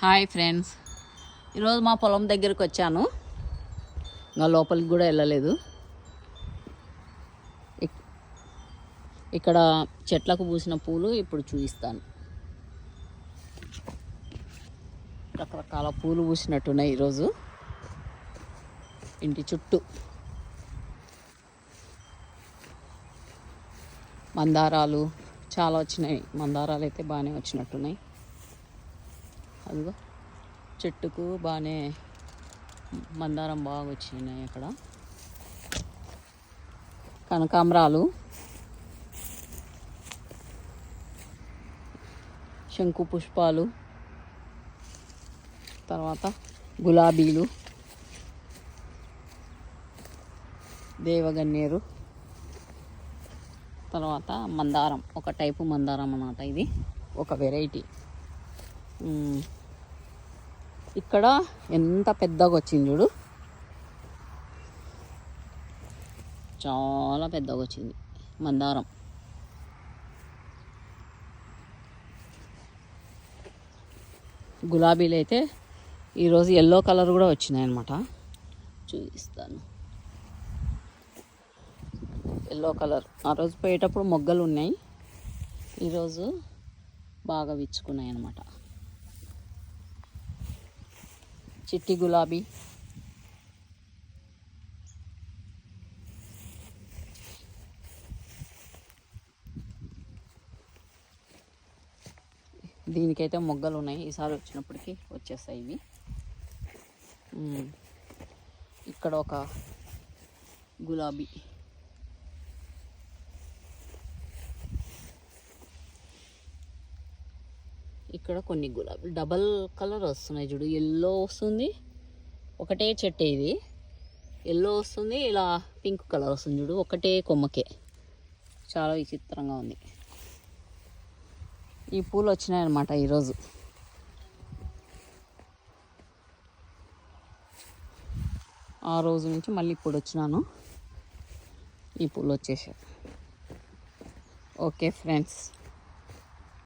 Hi friends, ఈరోజు మా పొలం దగ్గరికి వచ్చాను. ఇంకా లోపలికి కూడా వెళ్ళలేదు. ఇక్కడ చెట్లకు పూసిన పూలు ఇప్పుడు చూపిస్తాను. రకరకాల పూలు పూసినట్టున్నాయి ఈరోజు ఇంటి చుట్టూ. మందారాలు చాలా వచ్చినాయి. మందారాలు అయితే బాగానే వచ్చినట్టున్నాయి. అదిగో చెట్టుకు బాగానే మందారం బాగా వచ్చినాయి. అక్కడ కనకాంబరాలు, శంకు పుష్పాలు, తర్వాత గులాబీలు, దేవగన్నేరు, తర్వాత మందారం. ఒక టైపు మందారం అన్నమాట. ఇది ఒక వెరైటీ. ఇక్కడ ఎంత పెద్దగా వచ్చింది చూడు, చాలా పెద్దగా వచ్చింది మందారం. గులాబీలు అయితే ఈరోజు ఎల్లో కలర్ కూడా వచ్చినాయి అన్నమాట. చూపిస్తాను. ఎల్లో కలర్ ఆ రోజు పోయేటప్పుడు మొగ్గలు ఉన్నాయి, ఈరోజు బాగా విచ్చుకున్నాయి అన్నమాట. చిట్టి గులాబీ, దీనికైతే మొగ్గలు ఉన్నాయి. ఈసారి వచ్చినప్పటికీ వచ్చేస్తాయి ఇవి. ఇక్కడ ఒక గులాబీ, ఇక్కడ కొన్ని గులాబీలు డబల్ కలర్ వస్తున్నాయి చూడు. ఎల్లో వస్తుంది, ఒకటే చెట్టే ఇది. ఎల్లో వస్తుంది, ఇలా పింక్ కలర్ వస్తుంది చూడు, ఒకటే కొమ్మకే. చాలా విచిత్రంగా ఉంది. ఈ పూలు వచ్చినాయన్నమాట ఈరోజు. ఆ రోజు నుంచి మళ్ళీ ఇప్పుడు వచ్చినాను, ఈ పూలు వచ్చేసాయి. Okay friends.